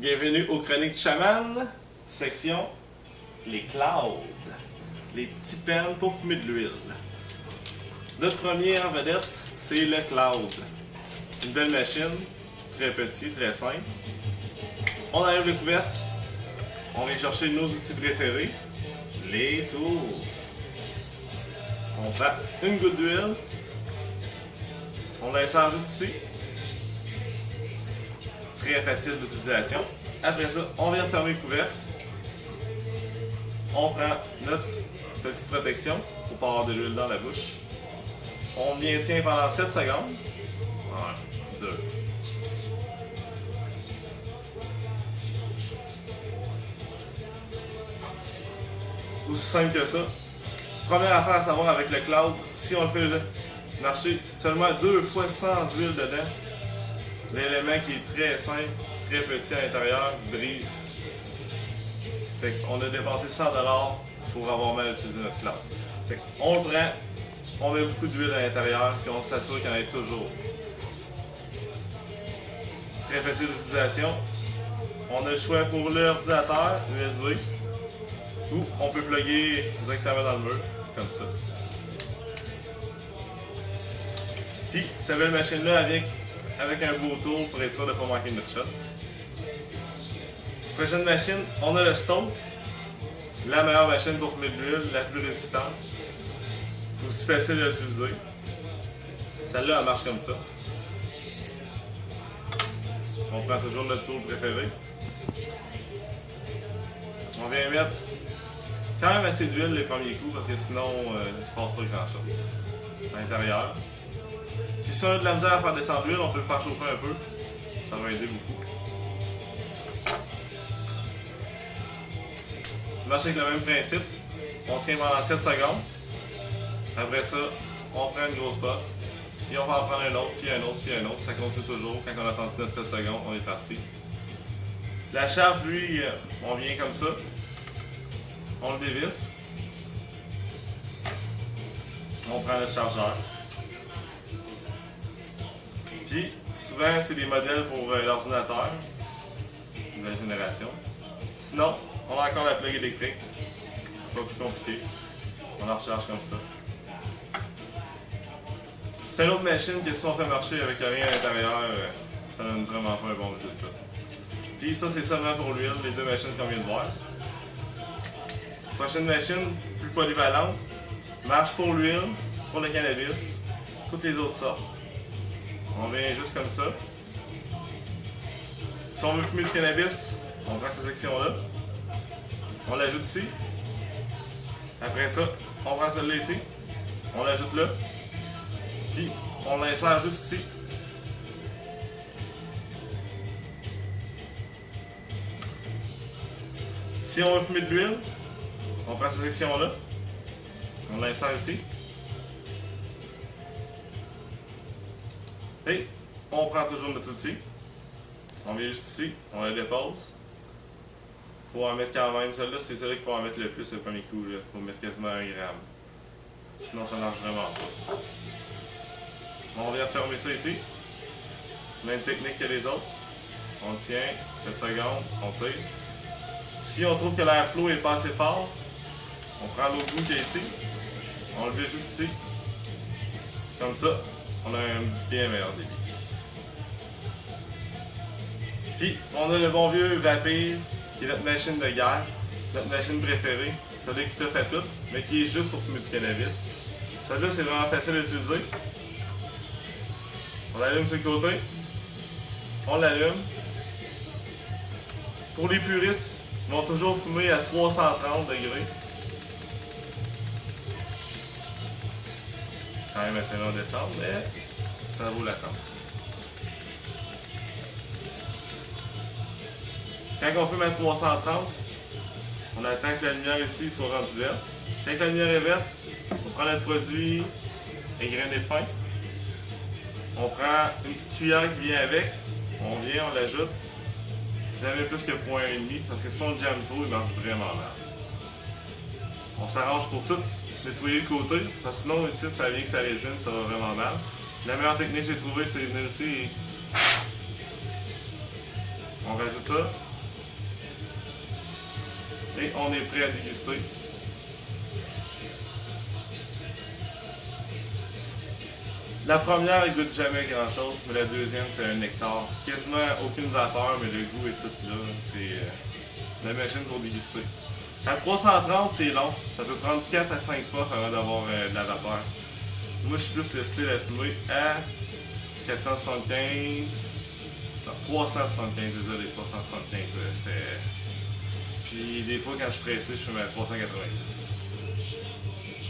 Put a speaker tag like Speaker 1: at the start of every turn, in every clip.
Speaker 1: Bienvenue aux Chroniques du Chaman, section les clouds, les petits pens pour fumer de l'huile. Notre première vedette, c'est le cloud. Une belle machine, très petit, très simple. On enlève le couvercle, on vient chercher nos outils préférés, les tools. On prend une goutte d'huile, on l'insère juste ici. Très facile d'utilisation. Après ça, on vient fermer le couvercle. On prend notre petite protection pour pas avoir de l'huile dans la bouche. On vient tient pendant 7 secondes. 1, 2. Aussi simple que ça. Première affaire à savoir avec le cloud, si on le fait marcher seulement 2 fois sans huile dedans, l'élément qui est très simple, très petit à l'intérieur, brise. C'est qu'on a dépensé 100$ pour avoir mal utilisé notre cloud. Fait on le prend, on met beaucoup d'huile à l'intérieur, puis on s'assure qu'il y en ait toujours. Très facile d'utilisation. On a le choix pour l'ordinateur USB, ou on peut plugger directement dans le mur, comme ça. Puis, cette belle machine-là avec un beau tour pour être sûr de ne pas manquer notre shot. Prochaine machine, on a le Stoke. La meilleure machine pour fumer de l'huile, la plus résistante. Aussi facile à utiliser. Celle-là, elle marche comme ça. On prend toujours notre tool préféré. On vient mettre quand même assez d'huile les premiers coups parce que sinon, il ne se passe pas grand-chose à l'intérieur. Puis si on a de la misère à faire descendre l'huile, on peut le faire chauffer un peu. Ça va aider beaucoup. On marche avec le même principe. On tient pendant 7 secondes. Après ça, on prend une grosse puff. Puis on va en prendre un autre, puis un autre, puis un autre. Ça continue toujours. Quand on attend notre 7 secondes, on est parti. La charge, lui, on vient comme ça. On le dévisse. On prend notre chargeur. Puis, souvent, c'est des modèles pour l'ordinateur, nouvelle génération. Sinon, on a encore la plug électrique, pas plus compliqué. On la recharge comme ça. C'est une autre machine que si on fait marcher avec rien à l'intérieur, ça donne vraiment pas un bon résultat. Puis ça, c'est seulement pour l'huile, les deux machines qu'on vient de voir. Prochaine machine, plus polyvalente, marche pour l'huile, pour le cannabis, toutes les autres sortes. On vient juste comme ça. Si on veut fumer du cannabis, on prend cette section-là. On l'ajoute ici. Après ça, on prend celle-là ici. On l'ajoute là. Puis, on l'insère juste ici. Si on veut fumer de l'huile, on prend cette section-là. On l'insère ici. Et on prend toujours notre outil. On vient juste ici, on la dépose. Il faut en mettre quand même. Celle-là, c'est celle-là qu'il faut en mettre le plus le premier coup. Il faut mettre quasiment 1 gramme. Sinon, ça ne marche vraiment pas. On vient fermer ça ici. Même technique que les autres. On tient, 7 secondes, on tire. Si on trouve que l'airflow n'est pas assez fort, on prend l'autre bout qui est ici. On le met juste ici. Comme ça. On a un bien meilleur débit. Puis, on a le bon vieux Vapir, qui est notre machine de guerre, notre machine préférée, celle-là qui te fait tout, mais qui est juste pour fumer du cannabis. Celle-là, c'est vraiment facile à utiliser. On l'allume sur le côté, on l'allume. Pour les puristes, ils vont toujours fumer à 330 degrés. Quand même assez long à descendre, mais ça vaut la peine. Quand on fume à 330, on attend que la lumière ici soit rendue verte. Quand la lumière est verte, on prend notre produit égrené fin. On prend une petite cuillère qui vient avec, on vient, on l'ajoute. Jamais plus que 0.5 parce que si on le jamme trop, il marche vraiment mal. On s'arrange pour tout nettoyer le côté, parce que sinon ici ça vient que ça résine, ça va vraiment mal. La meilleure technique que j'ai trouvée, c'est de venir ici et on rajoute ça, Et on est prêt à déguster. La première, elle goûte jamais grand chose, mais la deuxième, c'est un nectar. Quasiment aucune vapeur, mais le goût est tout là. C'est la machine pour déguster. À 330, c'est long. Ça peut prendre 4 à 5 pas avant d'avoir de la vapeur. Moi, je suis plus le style à fumer à 475. Non, 375, désolé, 375. C'était. Puis des fois, quand je suis pressé, je fume à 390.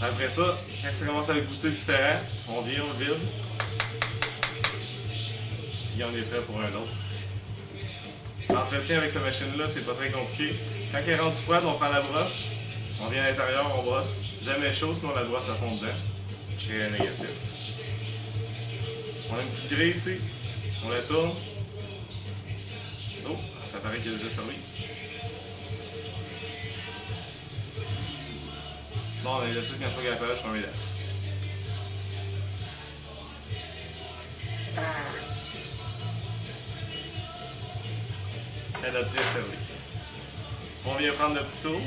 Speaker 1: Après ça, quand ça commence à goûter différent, on vient, on le vide. Puis on est prêt pour un autre. L'entretien avec cette machine-là, c'est pas très compliqué. Quand elle est rendue froide, on prend la brosse, on vient à l'intérieur, on brosse. Jamais chaud, sinon la brosse à fond dedans. Très négatif. On a une petite grille ici, on la tourne. Oh, ça paraît qu'il est déjà servi. Bon, on a l'habitude quand je fais gaffe, je prends mes lèvres. Elle a très servi. On vient prendre le petit tour.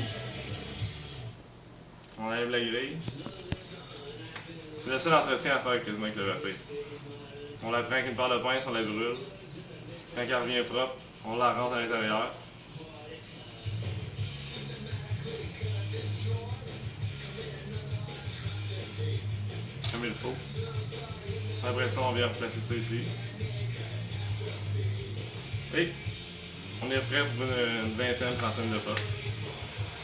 Speaker 1: On enlève la grille. C'est le seul entretien à faire quasiment avec le vapeur. On la prend avec une barre de pince, on la brûle. Quand elle revient propre, on la rentre à l'intérieur. Comme il faut. Après ça, on vient replacer ça ici. Et on est prêt pour une vingtaine, trentaine de pas.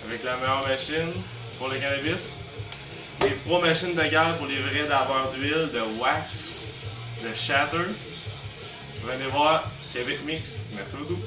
Speaker 1: Avec la meilleure machine pour le cannabis. Les 3 machines de guerre pour les vrais laveurs d'huile, de wax, de shatter. Venez voir Québec Mix. Merci beaucoup.